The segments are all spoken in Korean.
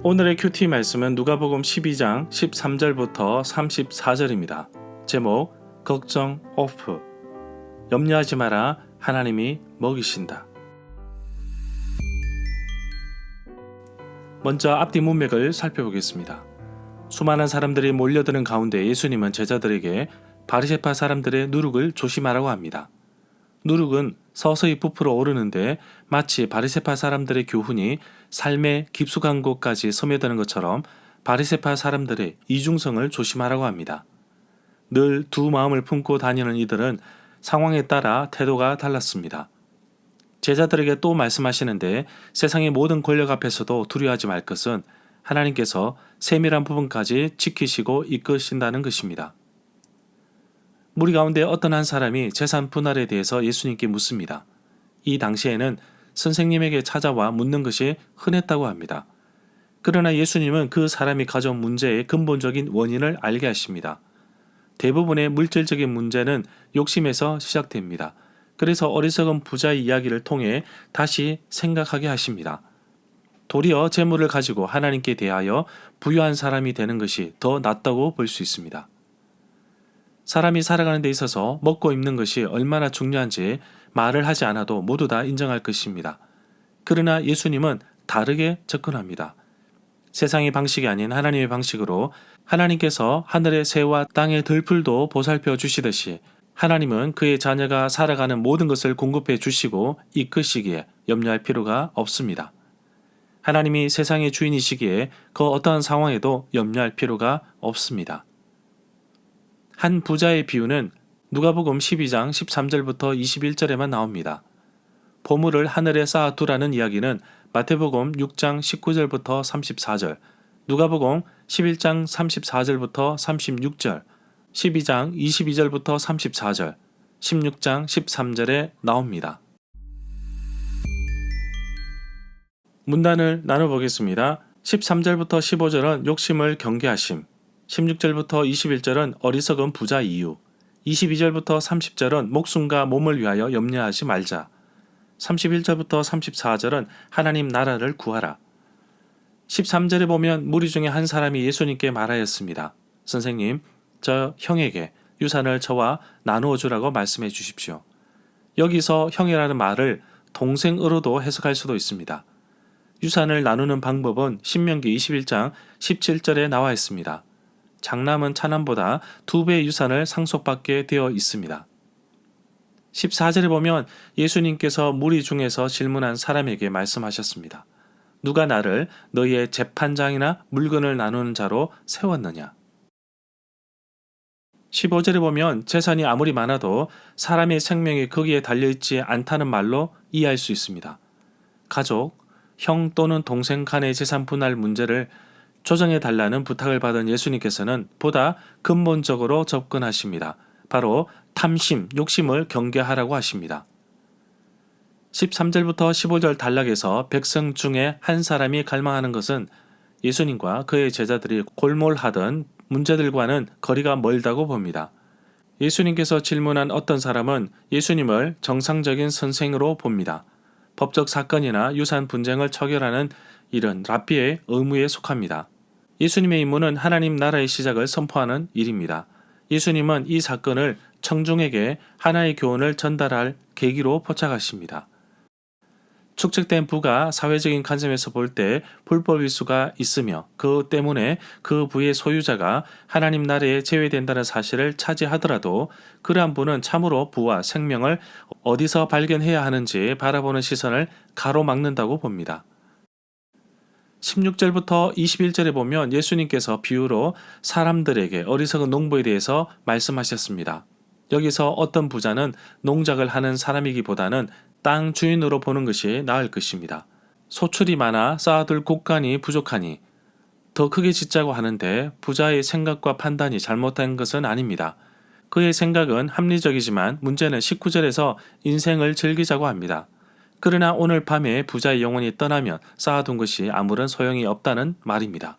오늘의 큐티 말씀은 누가복음 12장 13절부터 34절입니다. 제목 걱정 오프. 염려하지 마라, 하나님이 먹이신다. 먼저 앞뒤 문맥을 살펴보겠습니다. 수많은 사람들이 몰려드는 가운데 예수님은 제자들에게 바리새파 사람들의 누룩을 조심하라고 합니다. 누룩은 서서히 부풀어 오르는데 마치 바리새파 사람들의 교훈이 삶의 깊숙한 곳까지 스며드는 것처럼 바리새파 사람들의 이중성을 조심하라고 합니다. 늘 두 마음을 품고 다니는 이들은 상황에 따라 태도가 달랐습니다. 제자들에게 또 말씀하시는데 세상의 모든 권력 앞에서도 두려워하지 말 것은 하나님께서 세밀한 부분까지 지키시고 이끄신다는 것입니다. 무리 가운데 어떤 한 사람이 재산 분할에 대해서 예수님께 묻습니다. 이 당시에는 선생님에게 찾아와 묻는 것이 흔했다고 합니다. 그러나 예수님은 그 사람이 가져온 문제의 근본적인 원인을 알게 하십니다. 대부분의 물질적인 문제는 욕심에서 시작됩니다. 그래서 어리석은 부자의 이야기를 통해 다시 생각하게 하십니다. 도리어 재물을 가지고 하나님께 대하여 부유한 사람이 되는 것이 더 낫다고 볼 수 있습니다. 사람이 살아가는 데 있어서 먹고 입는 것이 얼마나 중요한지 말을 하지 않아도 모두 다 인정할 것입니다. 그러나 예수님은 다르게 접근합니다. 세상의 방식이 아닌 하나님의 방식으로 하나님께서 하늘의 새와 땅의 들풀도 보살펴 주시듯이 하나님은 그의 자녀가 살아가는 모든 것을 공급해 주시고 이끄시기에 염려할 필요가 없습니다. 하나님이 세상의 주인이시기에 그 어떠한 상황에도 염려할 필요가 없습니다. 한 부자의 비유는 누가복음 12장 13절부터 21절에만 나옵니다. 보물을 하늘에 쌓아두라는 이야기는 마태복음 6장 19절부터 34절, 누가복음 11장 34절부터 36절, 12장 22절부터 34절, 16장 13절에 나옵니다. 문단을 나눠보겠습니다. 13절부터 15절은 욕심을 경계하심, 16절부터 21절은 어리석은 부자 이유, 22절부터 30절은 목숨과 몸을 위하여 염려하지 말자, 31절부터 34절은 하나님 나라를 구하라. 13절에 보면 무리 중에 한 사람이 예수님께 말하였습니다. 선생님, 저 형에게 유산을 저와 나누어 주라고 말씀해 주십시오. 여기서 형이라는 말을 동생으로도 해석할 수도 있습니다. 유산을 나누는 방법은 신명기 21장 17절에 나와 있습니다. 장남은 차남보다 2배의 유산을 상속받게 되어 있습니다. 14절에 보면 예수님께서 무리 중에서 질문한 사람에게 말씀하셨습니다. 누가 나를 너희의 재판장이나 물건을 나누는 자로 세웠느냐? 15절에 보면 재산이 아무리 많아도 사람의 생명이 거기에 달려있지 않다는 말로 이해할 수 있습니다. 가족, 형 또는 동생 간의 재산 분할 문제를 조정해달라는 부탁을 받은 예수님께서는 보다 근본적으로 접근하십니다. 바로 탐심, 욕심을 경계하라고 하십니다. 13절부터 15절 단락에서 백성 중에 한 사람이 갈망하는 것은 예수님과 그의 제자들이 골몰하던 문제들과는 거리가 멀다고 봅니다. 예수님께서 질문한 어떤 사람은 예수님을 정상적인 선생으로 봅니다. 법적 사건이나 유산 분쟁을 처결하는 일은 랍비의 의무에 속합니다. 예수님의 임무는 하나님 나라의 시작을 선포하는 일입니다. 예수님은 이 사건을 청중에게 하나의 교훈을 전달할 계기로 포착하십니다. 축적된 부가 사회적인 관점에서 볼 때 불법일 수가 있으며 그 때문에 그 부의 소유자가 하나님 나라에 제외된다는 사실을 차지하더라도 그러한 부는 참으로 부와 생명을 어디서 발견해야 하는지 바라보는 시선을 가로막는다고 봅니다. 16절부터 21절에 보면 예수님께서 비유로 사람들에게 어리석은 농부에 대해서 말씀하셨습니다. 여기서 어떤 부자는 농작을 하는 사람이기보다는 땅 주인으로 보는 것이 나을 것입니다. 소출이 많아 쌓아둘 곳간이 부족하니 더 크게 짓자고 하는데 부자의 생각과 판단이 잘못된 것은 아닙니다. 그의 생각은 합리적이지만 문제는 19절에서 인생을 즐기자고 합니다. 그러나 오늘 밤에 부자의 영혼이 떠나면 쌓아둔 것이 아무런 소용이 없다는 말입니다.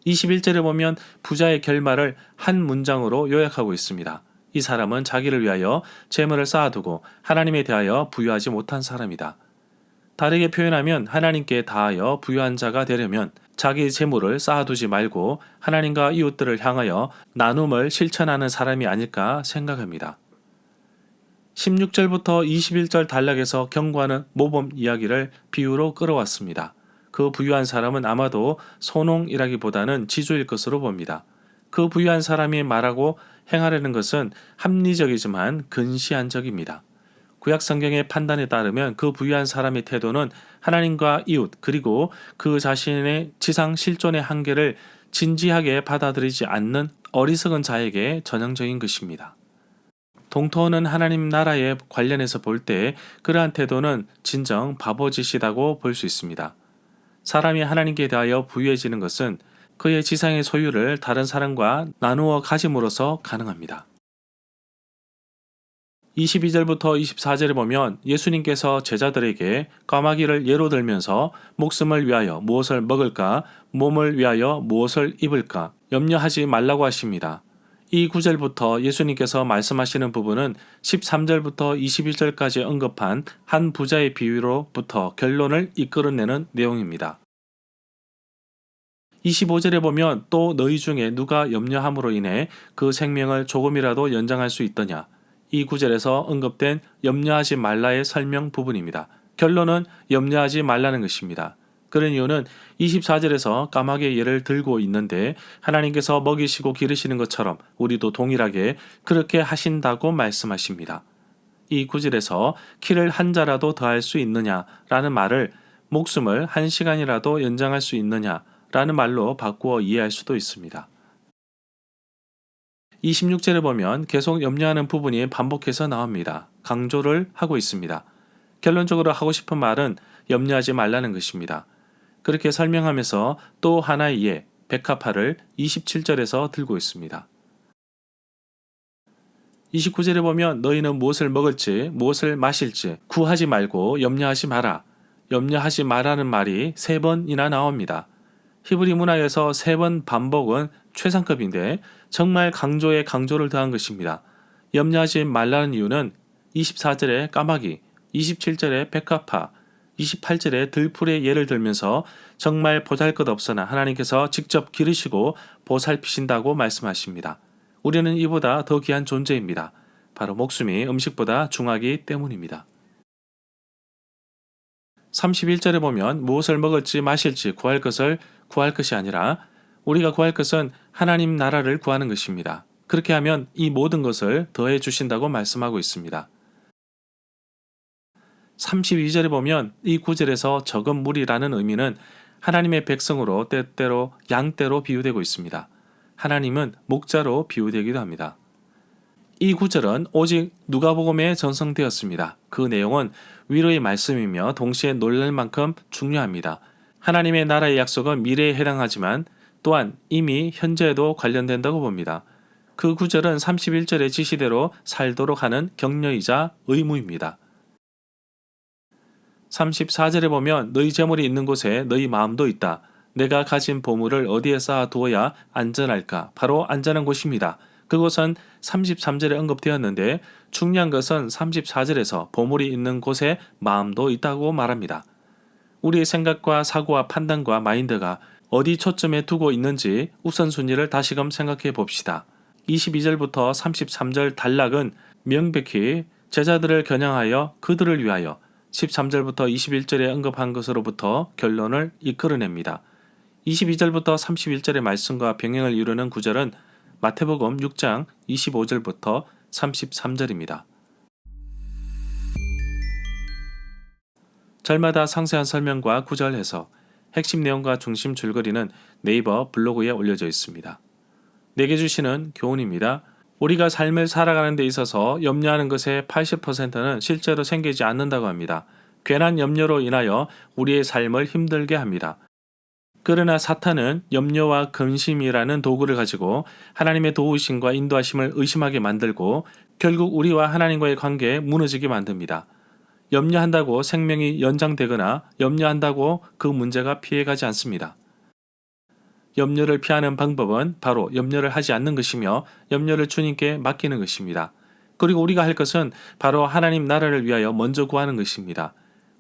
21절에 보면 부자의 결말을 한 문장으로 요약하고 있습니다. 이 사람은 자기를 위하여 재물을 쌓아두고 하나님에 대하여 부유하지 못한 사람이다. 다르게 표현하면 하나님께 다하여 부유한 자가 되려면 자기 재물을 쌓아두지 말고 하나님과 이웃들을 향하여 나눔을 실천하는 사람이 아닐까 생각합니다. 16절부터 21절 단락에서 경고하는 모범 이야기를 비유로 끌어왔습니다. 그 부유한 사람은 아마도 소농이라기보다는 지주일 것으로 봅니다. 그 부유한 사람이 말하고 행하려는 것은 합리적이지만 근시안적입니다. 구약 성경의 판단에 따르면 그 부유한 사람의 태도는 하나님과 이웃 그리고 그 자신의 지상 실존의 한계를 진지하게 받아들이지 않는 어리석은 자에게 전형적인 것입니다. 동토는 하나님 나라에 관련해서 볼 때 그러한 태도는 진정 바보짓이라고 볼 수 있습니다. 사람이 하나님께 대하여 부유해지는 것은 그의 지상의 소유를 다른 사람과 나누어 가짐으로써 가능합니다. 22절부터 24절에 보면 예수님께서 제자들에게 까마귀를 예로 들면서 목숨을 위하여 무엇을 먹을까, 몸을 위하여 무엇을 입을까 염려하지 말라고 하십니다. 이 구절부터 예수님께서 말씀하시는 부분은 13절부터 21절까지 언급한 한 부자의 비유로부터 결론을 이끌어내는 내용입니다. 25절에 보면 또 너희 중에 누가 염려함으로 인해 그 생명을 조금이라도 연장할 수 있더냐. 이 구절에서 언급된 염려하지 말라의 설명 부분입니다. 결론은 염려하지 말라는 것입니다. 그런 이유는 24절에서 까마귀의 예를 들고 있는데 하나님께서 먹이시고 기르시는 것처럼 우리도 동일하게 그렇게 하신다고 말씀하십니다. 이 구절에서 키를 한 자라도 더할 수 있느냐라는 말을 목숨을 한 시간이라도 연장할 수 있느냐라는 말로 바꾸어 이해할 수도 있습니다. 26절에 보면 계속 염려하는 부분이 반복해서 나옵니다. 강조를 하고 있습니다. 결론적으로 하고 싶은 말은 염려하지 말라는 것입니다. 그렇게 설명하면서 또 하나의 예, 백합화를 27절에서 들고 있습니다. 29절에 보면 너희는 무엇을 먹을지 무엇을 마실지 구하지 말고 염려하지 마라. 염려하지 마라는 말이 3번이나 나옵니다. 히브리 문화에서 3번 반복은 최상급인데 정말 강조에 강조를 더한 것입니다. 염려하지 말라는 이유는 24절에 까마귀, 27절에 백합화, 28절에 들풀의 예를 들면서 정말 보잘것없으나 하나님께서 직접 기르시고 보살피신다고 말씀하십니다. 우리는 이보다 더 귀한 존재입니다. 바로 목숨이 음식보다 중하기 때문입니다. 31절에 보면 무엇을 먹을지 마실지 구할 것이 아니라 우리가 구할 것은 하나님 나라를 구하는 것입니다. 그렇게 하면 이 모든 것을 더해 주신다고 말씀하고 있습니다. 32절에 보면 이 구절에서 적은 무리라는 의미는 하나님의 백성으로 때때로 양떼로 비유되고 있습니다. 하나님은 목자로 비유되기도 합니다. 이 구절은 오직 누가복음에 전성되었습니다. 그 내용은 위로의 말씀이며 동시에 놀랄 만큼 중요합니다. 하나님의 나라의 약속은 미래에 해당하지만 또한 이미 현재에도 관련된다고 봅니다. 그 구절은 31절의 지시대로 살도록 하는 격려이자 의무입니다. 34절에 보면 너희 재물이 있는 곳에 너희 마음도 있다. 내가 가진 보물을 어디에 쌓아 두어야 안전할까? 바로 안전한 곳입니다. 그곳은 33절에 언급되었는데 중요한 것은 34절에서 보물이 있는 곳에 마음도 있다고 말합니다. 우리의 생각과 사고와 판단과 마인드가 어디 초점에 두고 있는지 우선순위를 다시금 생각해 봅시다. 22절부터 33절 단락은 명백히 제자들을 겨냥하여 그들을 위하여 13절부터 21절에 언급한 것으로부터 결론을 이끌어냅니다. 22절부터 31절의 말씀과 병행을 이루는 구절은 마태복음 6장 25절부터 33절입니다. 절마다 상세한 설명과 구절 해석, 핵심 내용과 중심 줄거리는 네이버 블로그에 올려져 있습니다. 내게 주시는 교훈입니다. 우리가 삶을 살아가는 데 있어서 염려하는 것의 80%는 실제로 생기지 않는다고 합니다. 괜한 염려로 인하여 우리의 삶을 힘들게 합니다. 그러나 사탄은 염려와 근심이라는 도구를 가지고 하나님의 도우심과 인도하심을 의심하게 만들고 결국 우리와 하나님과의 관계에 무너지게 만듭니다. 염려한다고 생명이 연장되거나 염려한다고 그 문제가 피해가지 않습니다. 염려를 피하는 방법은 바로 염려를 하지 않는 것이며 염려를 주님께 맡기는 것입니다. 그리고 우리가 할 것은 바로 하나님 나라를 위하여 먼저 구하는 것입니다.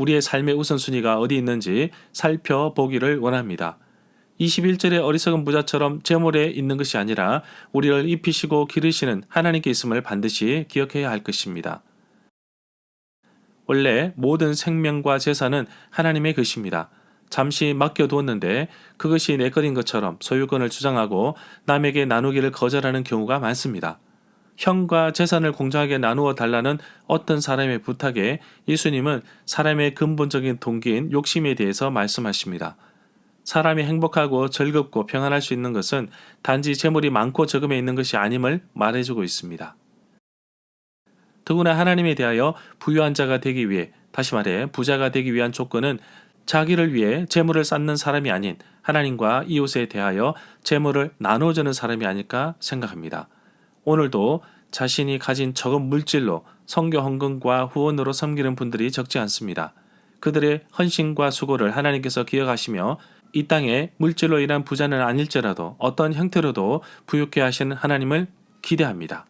우리의 삶의 우선순위가 어디 있는지 살펴보기를 원합니다. 21절의 어리석은 부자처럼 재물에 있는 것이 아니라 우리를 입히시고 기르시는 하나님께 있음을 반드시 기억해야 할 것입니다. 원래 모든 생명과 재산은 하나님의 것입니다. 잠시 맡겨두었는데 그것이 내 것인 것처럼 소유권을 주장하고 남에게 나누기를 거절하는 경우가 많습니다. 형과 재산을 공정하게 나누어 달라는 어떤 사람의 부탁에 예수님은 사람의 근본적인 동기인 욕심에 대해서 말씀하십니다. 사람이 행복하고 즐겁고 평안할 수 있는 것은 단지 재물이 많고 적음에 있는 것이 아님을 말해주고 있습니다. 더구나 하나님에 대하여 부유한 자가 되기 위해, 다시 말해 부자가 되기 위한 조건은 자기를 위해 재물을 쌓는 사람이 아닌 하나님과 이웃에 대하여 재물을 나눠주는 사람이 아닐까 생각합니다. 오늘도 자신이 가진 적은 물질로 선교 헌금과 후원으로 섬기는 분들이 적지 않습니다. 그들의 헌신과 수고를 하나님께서 기억하시며 이 땅에 물질로 인한 부자는 아닐지라도 어떤 형태로도 부유케 하시는 하나님을 기대합니다.